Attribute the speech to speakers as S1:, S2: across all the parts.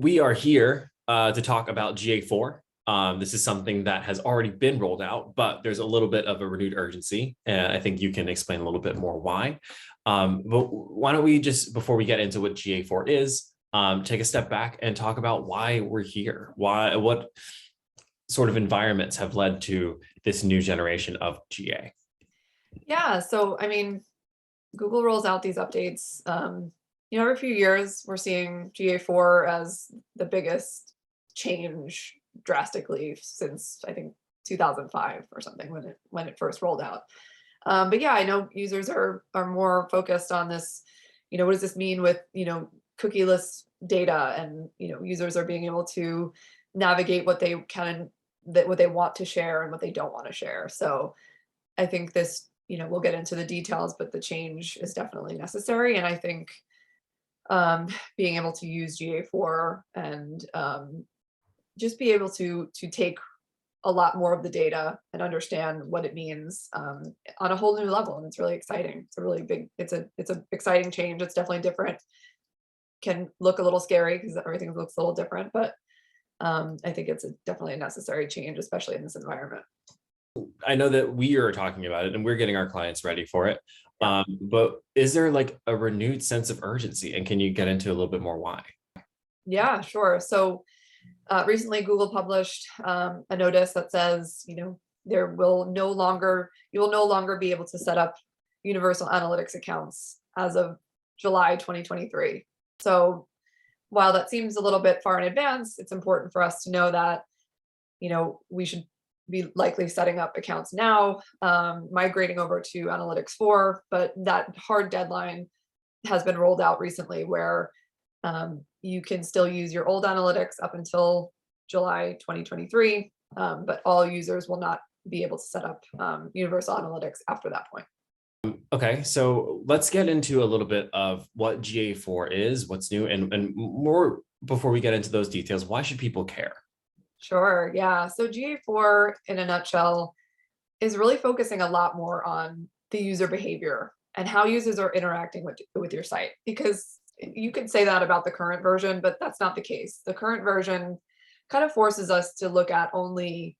S1: We are here to talk about GA4. This is something that has already been rolled out, but there's a little bit of a renewed urgency, and I think you can explain a little bit more why. But why don't we just, before we get into what GA4 is, take a step back and talk about why we're here. What sort of environments have led to this new generation of GA?
S2: Yeah, so I mean, Google rolls out these updates. Every few years we're seeing GA4 as the biggest change drastically since I think 2005 or something when it first rolled out. But yeah, I know users are more focused on this. What does this mean with cookieless data, and users are being able to navigate what they can that what they want to share and what they don't want to share. So I think this, we'll get into the details, but the change is definitely necessary. And I think being able to use GA4 and just be able to take a lot more of the data and understand what it means on a whole new level. And it's really exciting. It's a really big, it's a exciting change. It's definitely different. Can look a little scary because everything looks a little different, but I think it's definitely a necessary change, especially in this environment.
S1: I know that we are talking about it and we're getting our clients ready for it.
S2: Yeah.
S1: But is there like a renewed sense of urgency? And can you get into a little bit more why?
S2: Yeah, sure. So recently Google published a notice that says, you will no longer be able to set up universal analytics accounts as of July 2023. So while that seems a little bit far in advance, it's important for us to know that, we should be likely setting up accounts now, migrating over to Analytics 4, but that hard deadline has been rolled out recently where you can still use your old analytics up until July 2023, but all users will not be able to set up universal analytics after that point.
S1: Okay, so let's get into a little bit of what GA4 is, what's new, and more before we get into those details. Why should people care?
S2: Sure, yeah. So GA4 in a nutshell is really focusing a lot more on the user behavior and how users are interacting with your site, because you could say that about the current version, but that's not the case. The current version kind of forces us to look at only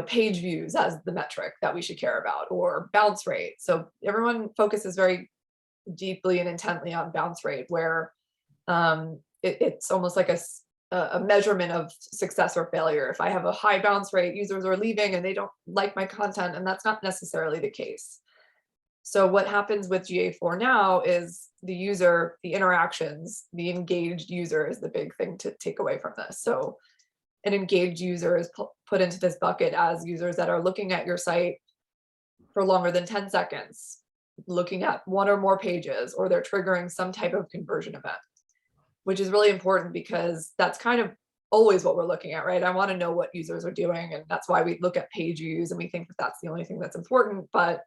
S2: page views as the metric that we should care about, or bounce rate. So everyone focuses very deeply and intently on bounce rate, where it's almost like a measurement of success or failure. If I have a high bounce rate, users are leaving and they don't like my content, and that's not necessarily the case. So what happens with GA4 now is the interactions, the engaged user is the big thing to take away from this. So an engaged user is put into this bucket as users that are looking at your site for longer than 10 seconds, looking at one or more pages, or they're triggering some type of conversion event, which is really important because that's kind of always what we're looking at, right? I want to know what users are doing, and that's why we look at page views and we think that that's the only thing that's important. But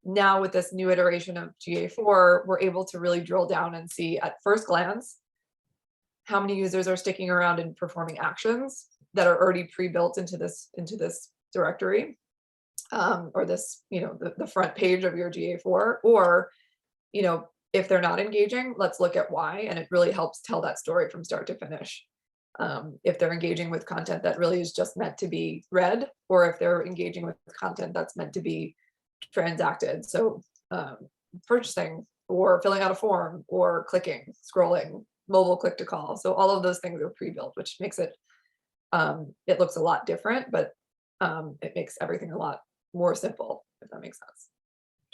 S2: now with this new iteration of GA4, we're able to really drill down and see at first glance how many users are sticking around and performing actions that are already pre-built into this directory, or this, the front page of your GA4, or, if they're not engaging, let's look at why. And it really helps tell that story from start to finish. If they're engaging with content that really is just meant to be read, or if they're engaging with content that's meant to be transacted. So purchasing, or filling out a form, or clicking, scrolling, mobile click to call. So all of those things are pre-built, which makes it looks a lot different, but it makes everything a lot more simple, if that makes sense.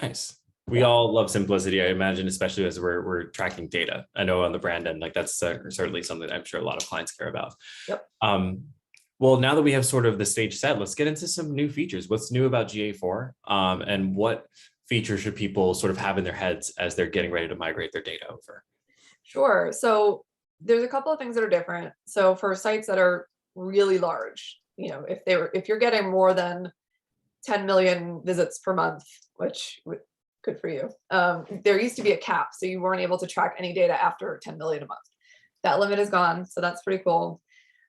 S1: Nice. We all love simplicity, I imagine, especially as we're tracking data. I know on the brand end, like that's certainly something that I'm sure a lot of clients care about.
S2: Yep.
S1: Well, now that we have sort of the stage set, let's get into some new features. What's new about GA4, and what features should people sort of have in their heads as they're getting ready to migrate their data over?
S2: Sure. So there's a couple of things that are different. So for sites that are really large, if you're getting more than 10 million visits per month, which good for you. There used to be a cap, so you weren't able to track any data after 10 million a month. That limit is gone, so that's pretty cool.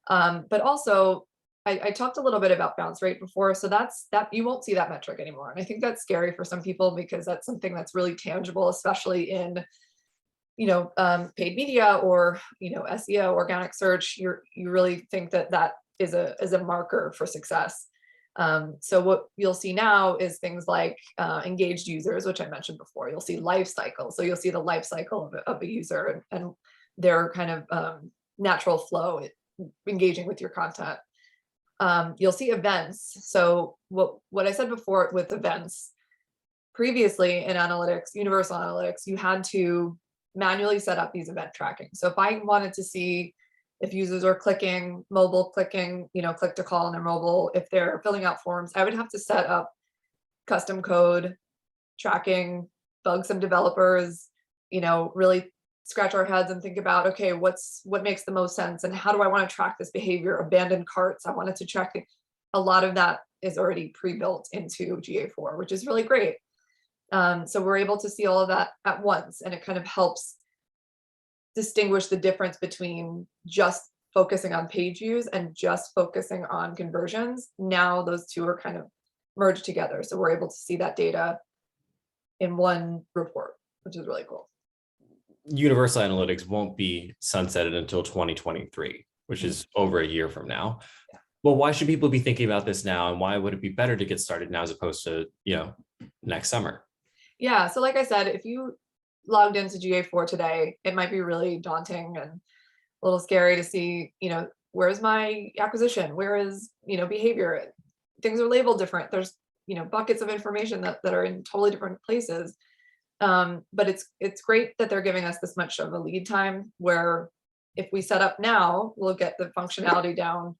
S2: But also, I talked a little bit about bounce rate before, so that you won't see that metric anymore. And I think that's scary for some people because that's something that's really tangible, especially in paid media or, SEO, organic search, you really think that that is a marker for success. So what you'll see now is things like engaged users, which I mentioned before. You'll see life cycle. So you'll see the life cycle of a user and their kind of natural flow engaging with your content. You'll see events. So what I said before with events, previously in analytics, universal analytics, you had to manually set up these event tracking. So if I wanted to see if users are clicking, click to call on their mobile, if they're filling out forms, I would have to set up custom code tracking, bug some developers, really scratch our heads and think about, okay, what makes the most sense and how do I want to track this behavior? Abandoned carts, I wanted to track it. A lot of that is already pre-built into GA4, which is really great. So we're able to see all of that at once, and it kind of helps distinguish the difference between just focusing on page views and just focusing on conversions. Now those two are kind of merged together. So we're able to see that data in one report, which is really cool.
S1: Universal Analytics won't be sunsetted until 2023, which is over a year from now. Yeah. Well, why should people be thinking about this now? And why would it be better to get started now as opposed to, next summer?
S2: Yeah. So like I said, if you logged into GA4 today, it might be really daunting and a little scary to see, where's my acquisition? Where is, behavior? Things are labeled different. There's, buckets of information that are in totally different places. But it's great that they're giving us this much of a lead time where if we set up now, we'll get the functionality down.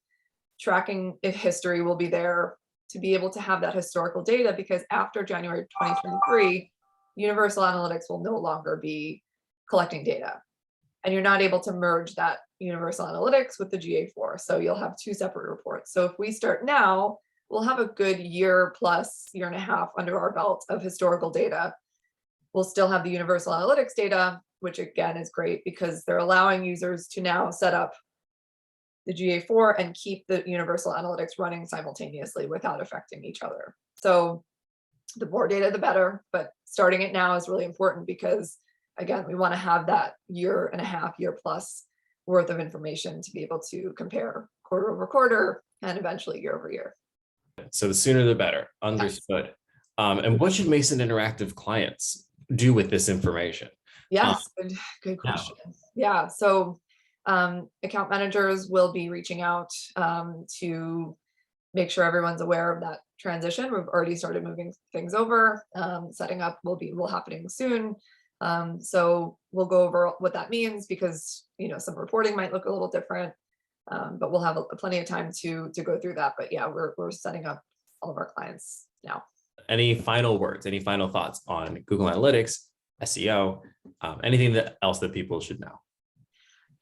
S2: Tracking history will be there to be able to have that historical data, because after January 2023, Universal Analytics will no longer be collecting data. And you're not able to merge that Universal Analytics with the GA4. So you'll have two separate reports. So if we start now, we'll have a good year plus year and a half under our belt of historical data. We'll still have the Universal Analytics data, which again is great because they're allowing users to now set up the GA4 and keep the Universal Analytics running simultaneously without affecting each other. So the more data, the better, but starting it now is really important because again, we want to have that year and a half, year plus worth of information to be able to compare quarter over quarter and eventually year over year.
S1: So the sooner the better. Understood. Yes. And what should Mason Interactive clients do with this information?
S2: Yes, good question. Yeah. So account managers will be reaching out to make sure everyone's aware of that transition. We've already started moving things over. Setting up will happening soon. So we'll go over what that means because some reporting might look a little different, but we'll have plenty of time to go through that. But yeah, we're setting up all of our clients now. Any final words? Any final thoughts on Google Analytics, SEO, anything else that people should know?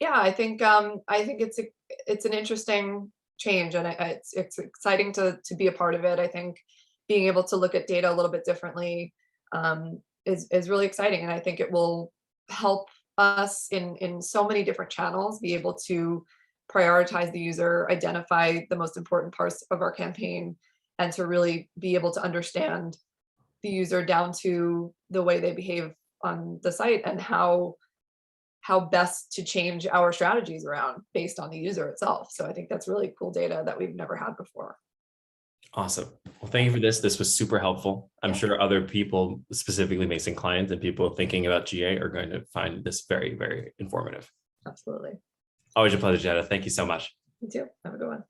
S2: Yeah, I think it's an interesting change, and it's exciting to be a part of it. I think being able to look at data a little bit differently is really exciting, and I think it will help us in so many different channels be able to prioritize the user, identify the most important parts of our campaign, and to really be able to understand the user down to the way they behave on the site and how best to change our strategies around based on the user itself. So I think that's really cool data that we've never had before. Awesome. Well, thank you for this. This was super helpful. I'm sure other people, specifically Mason clients and people thinking about GA, are going to find this very, very informative. Absolutely. Always a pleasure, Jenna. Thank you so much. You too. Have a good one.